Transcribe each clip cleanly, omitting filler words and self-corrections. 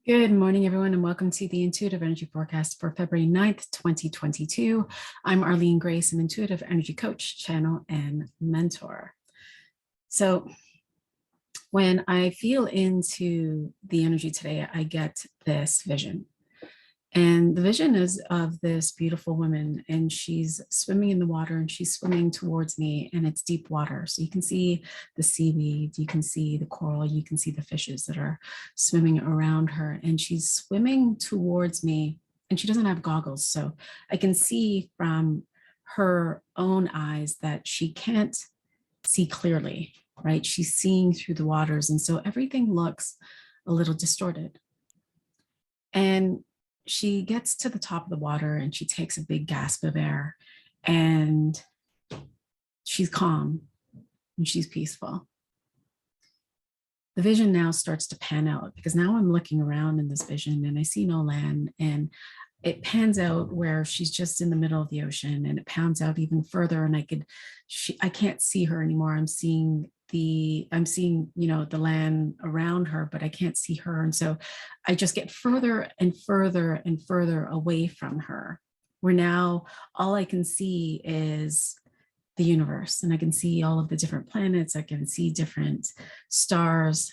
Good morning, everyone, and welcome to the Intuitive Energy Forecast for February 9th, 2022. I'm Arlene Grace, an intuitive energy coach, channel, and mentor. So when I feel into the energy today, I get this vision. And the vision is of this beautiful woman, and she's swimming in the water, and she's swimming towards me, and it's deep water. So you can see the seaweed, you can see the coral, you can see the fishes that are swimming around her, and she's swimming towards me, and she doesn't have goggles. So I can see from her own eyes that she can't see clearly, right? She's seeing through the waters. And so everything looks a little distorted. And she gets to the top of the water and she takes a big gasp of air, and she's calm and she's peaceful. The vision now starts to pan out, because now I'm looking around in this vision and I see no land, and it pans out where she's just in the middle of the ocean, and it pans out even further, and I can't see her anymore. I'm seeing the land around her, but I can't see her. And so I just get further and further and further away from her, where now all I can see is the universe, and I can see all of the different planets. I can see different stars.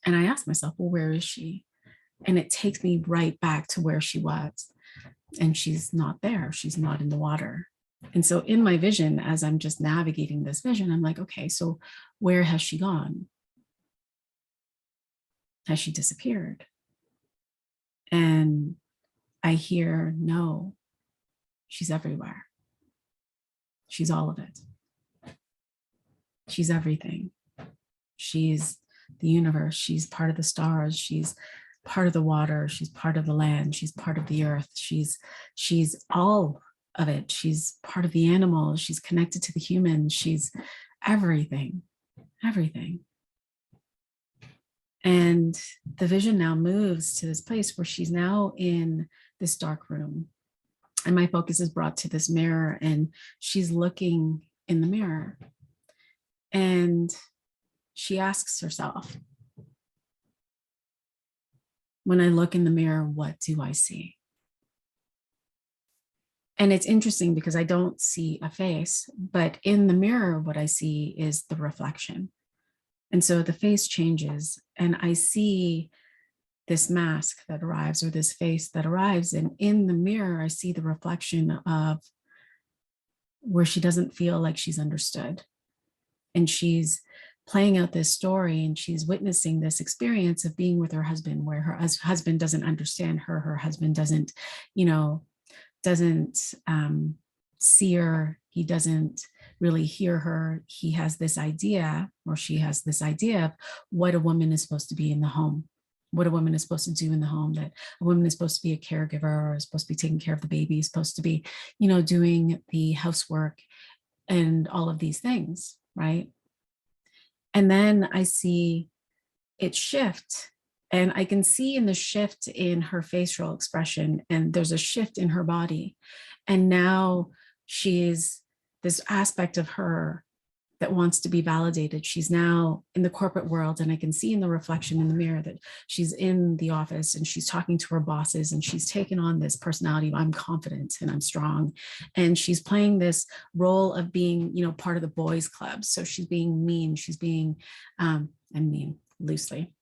And I ask myself, well, where is she? And it takes me right back to where she was. And she's not there. She's not in the water. And so in my vision, as I'm just navigating this vision, I'm like, okay, so where has she gone? Has she disappeared? And I hear, no, she's everywhere. She's all of it. She's everything. She's the universe. She's part of the stars. She's part of the water. She's part of the land. She's part of the earth. She's all of it. She's part of the animals. She's connected to the humans. She's everything, everything. And the vision now moves to this place where she's now in this dark room. And my focus is brought to this mirror, and she's looking in the mirror. And she asks herself, when I look in the mirror, what do I see? And it's interesting because I don't see a face, but in the mirror, what I see is the reflection. And so the face changes, and I see this mask that arrives, or this face that arrives. And in the mirror, I see the reflection of where she doesn't feel like she's understood. And she's playing out this story, and she's witnessing this experience of being with her husband, where her husband doesn't understand her. Her husband doesn't see her. He doesn't really hear her. He has this idea, or she has this idea of what a woman is supposed to be in the home, what a woman is supposed to do in the home, that a woman is supposed to be a caregiver, or is supposed to be taking care of the baby, is supposed to be, doing the housework and all of these things, right? And then I see it shift, and I can see in the shift in her facial expression, and there's a shift in her body. And now she's this aspect of her that wants to be validated. She's now in the corporate world, and I can see in the reflection in the mirror that she's in the office, and she's talking to her bosses, and she's taken on this personality of I'm confident and I'm strong. And she's playing this role of being, part of the boys club. So she's being mean. She's being, I mean, loosely.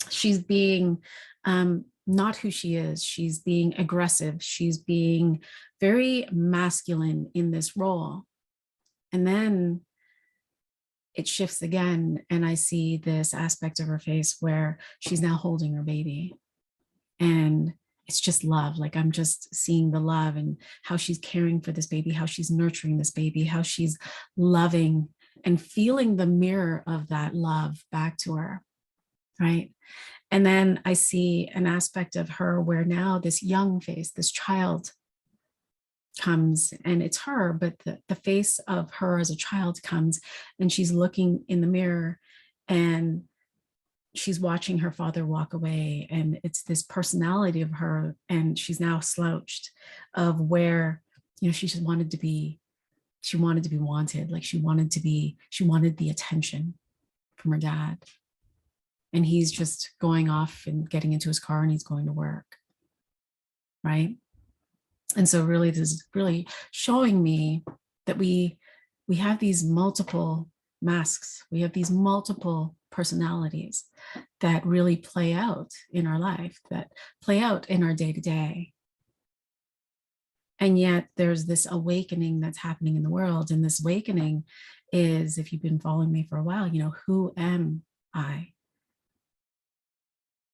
She's being not who she is. She's being aggressive. She's being very masculine in this role. And then it shifts again, and I see this aspect of her face where she's now holding her baby, and it's just love. Like I'm just seeing the love, and how she's caring for this baby, how she's nurturing this baby, how she's loving and feeling the mirror of that love back to her, right? And then I see an aspect of her where now this young face, this child comes, and it's her, but the face of her as a child comes, and she's looking in the mirror, and she's watching her father walk away. And it's this personality of her, and she's now slouched, of where, she just wanted to be, she wanted to be wanted. Like she wanted the attention from her dad. and he's just going off and getting into his car and he's going to work, right? And so really this is really showing me that we have these multiple masks, we have these multiple personalities that really play out in our life, that play out in our day-to-day. And yet there's this awakening that's happening in the world. And this awakening is, if you've been following me for a while, you know, who am I?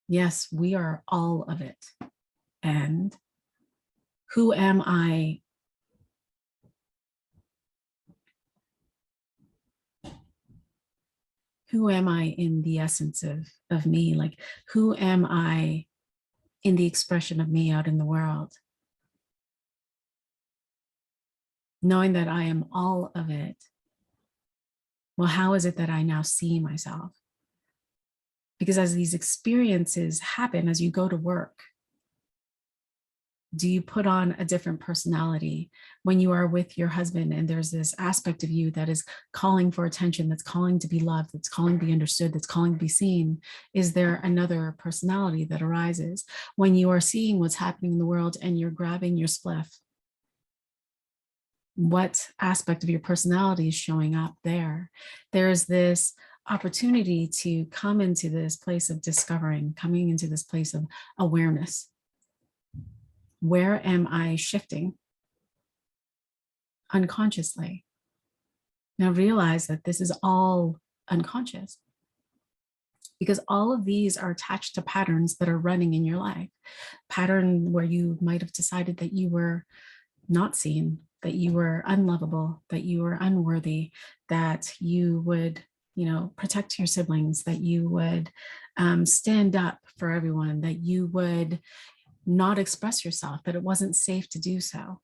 Yes, we are all of it. And who am I? Who am I in the essence of me? Like, who am I in the expression of me out in the world? Knowing that I am all of it. Well, how is it that I now see myself? Because as these experiences happen, as you go to work, do you put on a different personality when you are with your husband and there's this aspect of you that is calling for attention, that's calling to be loved, that's calling to be understood, that's calling to be seen? Is there another personality that arises when you are seeing what's happening in the world and you're grabbing your spliff? What aspect of your personality is showing up there? There's this opportunity to come into this place of discovering, coming into this place of awareness. Where am I shifting unconsciously? Now realize that this is all unconscious, because all of these are attached to patterns that are running in your life. Pattern where you might have decided that you were not seen, that you were unlovable, that you were unworthy, that you would, you know, protect your siblings, that you would stand up for everyone, that you would not express yourself, that it wasn't safe to do so.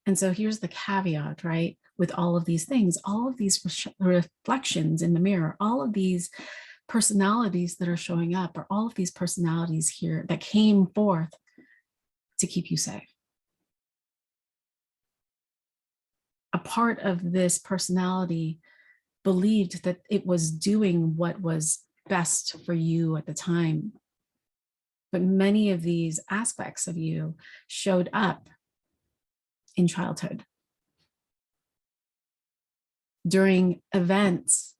And so here's the caveat, right? With all of these things, all of these reflections in the mirror, all of these personalities that are showing up, are all of these personalities here that came forth to keep you safe. A part of this personality believed that it was doing what was best for you at the time. But many of these aspects of you showed up in childhood, during events,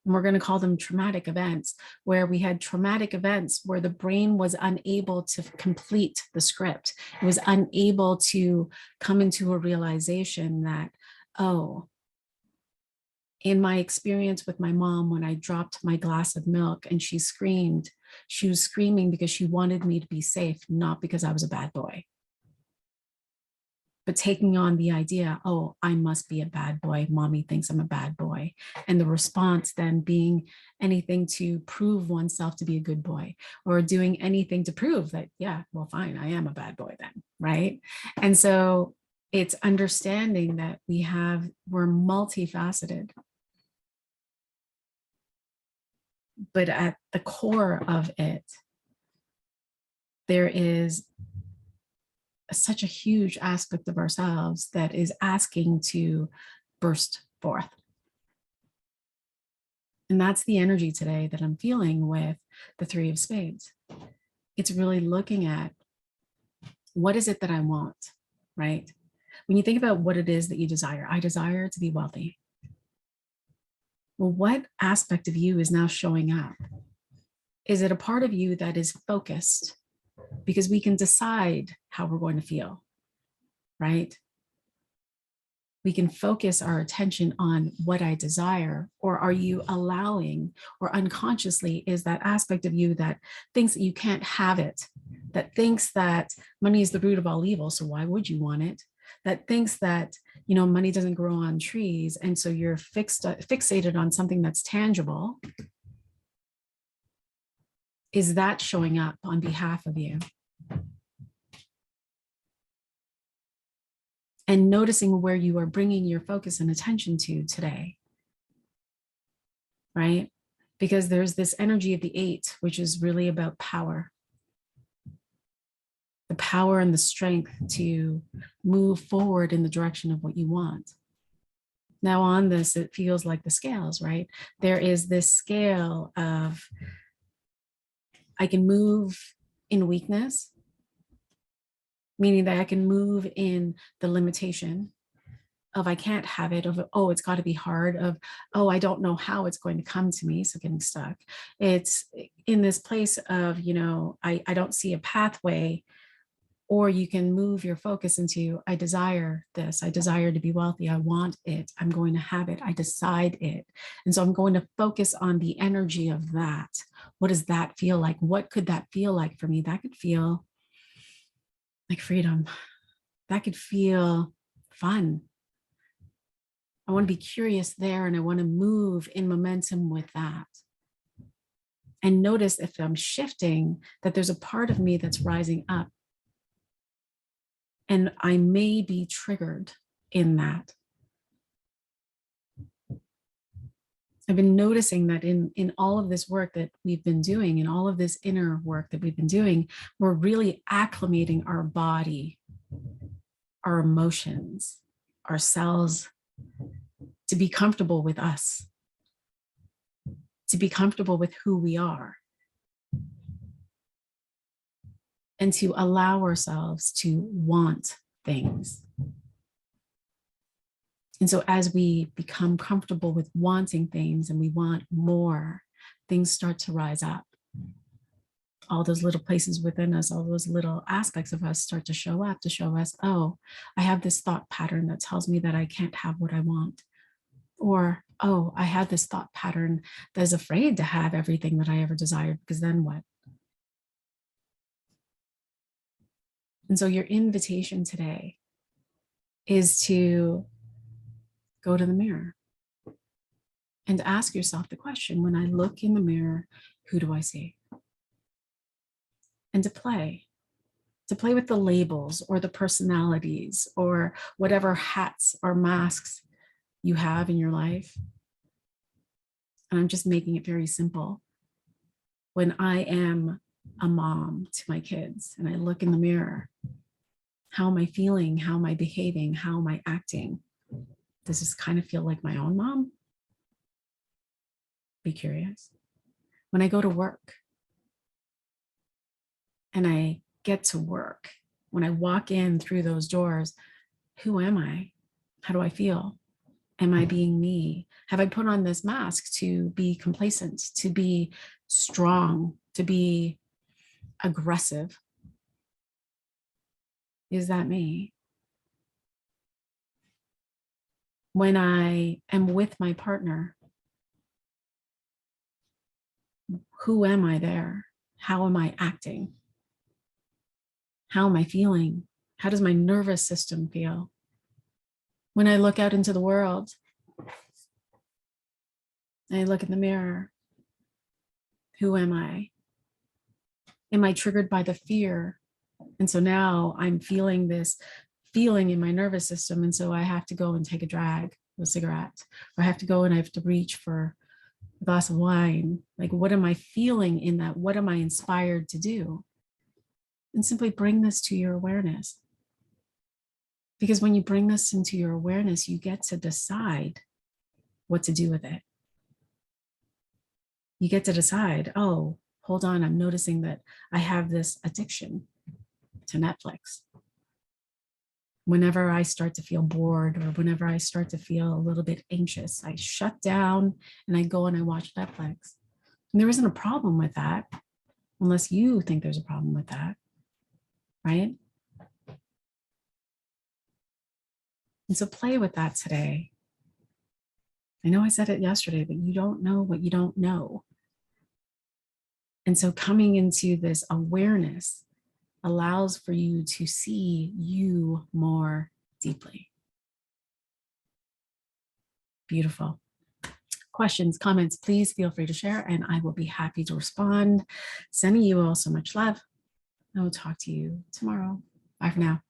and we're going to call them traumatic events, where we had traumatic events where the brain was unable to complete the script. It was unable to come into a realization that, oh, in my experience with my mom, when I dropped my glass of milk and she screamed, she was screaming because she wanted me to be safe, not because I was a bad boy. But taking on the idea, oh, I must be a bad boy. Mommy thinks I'm a bad boy. And the response then being anything to prove oneself to be a good boy, or doing anything to prove that, yeah, well, fine, I am a bad boy then, right? And so it's understanding that we're multifaceted. But at the core of it, there is such a huge aspect of ourselves that is asking to burst forth. And that's the energy today that I'm feeling with the Three of Spades. It's really looking at, what is it that I want, right? When you think about what it is that you desire, I desire to be wealthy. Well, what aspect of you is now showing up? Is it a part of you that is focused? Because we can decide how we're going to feel, right? We can focus our attention on what I desire, or are you allowing, or unconsciously is that aspect of you that thinks that you can't have it, that thinks that money is the root of all evil, so why would you want it? That thinks that, you know, money doesn't grow on trees, and so you're fixated on something that's tangible. Is that showing up on behalf of you? And noticing where you are bringing your focus and attention to today, right? Because there's this energy of the 8, which is really about power. The power and the strength to move forward in the direction of what you want. Now on this, it feels like the scales, right? There is this scale of, I can move in weakness, meaning that I can move in the limitation of I can't have it, of, oh, it's got to be hard, of, oh, I don't know how it's going to come to me, so getting stuck. It's in this place of, I don't see a pathway. Or you can move your focus into, I desire this, I desire to be wealthy, I want it, I'm going to have it, I decide it. And so I'm going to focus on the energy of that. What does that feel like? What could that feel like for me? That could feel like freedom. That could feel fun. I want to be curious there, and I want to move in momentum with that. And notice if I'm shifting, that there's a part of me that's rising up. And I may be triggered in that. I've been noticing that in all of this work that we've been doing, in all of this inner work that we've been doing, we're really acclimating our body, our emotions, our cells to be comfortable with us, to be comfortable with who we are, and to allow ourselves to want things. And so as we become comfortable with wanting things and we want more, things start to rise up. All those little places within us, all those little aspects of us start to show up to show us, oh, I have this thought pattern that tells me that I can't have what I want. Or, oh, I have this thought pattern that is afraid to have everything that I ever desired, because then what? And so your invitation today is to go to the mirror and ask yourself the question, when I look in the mirror, who do I see? And to play with the labels or the personalities or whatever hats or masks you have in your life. And I'm just making it very simple. When I am a mom to my kids and I look in the mirror, how am I feeling? How am I behaving? How am I acting? Does this kind of feel like my own mom? Be curious. When I go to work and I get to work, when I walk in through those doors, who am I? How do I feel? Am I being me? Have I put on this mask to be complacent, to be strong, to be aggressive? Is that me? When I am with my partner, who am I there? How am I acting? How am I feeling? How does my nervous system feel? When I look out into the world, and I look in the mirror, who am I? Am I triggered by the fear? And so now I'm feeling this feeling in my nervous system. And so I have to go and take a drag, a cigarette, or I have to go and I have to reach for a glass of wine. Like, what am I feeling in that? What am I inspired to do? And simply bring this to your awareness. Because when you bring this into your awareness, you get to decide what to do with it. You get to decide, oh, hold on, I'm noticing that I have this addiction to Netflix. Whenever I start to feel bored or whenever I start to feel a little bit anxious, I shut down and I go and I watch Netflix. And there isn't a problem with that, unless you think there's a problem with that, right? And so play with that today. I know I said it yesterday, but you don't know what you don't know. And so coming into this awareness allows for you to see you more deeply. Beautiful. Questions, comments, please feel free to share and I will be happy to respond. Sending you all so much love. I will talk to you tomorrow. Bye for now.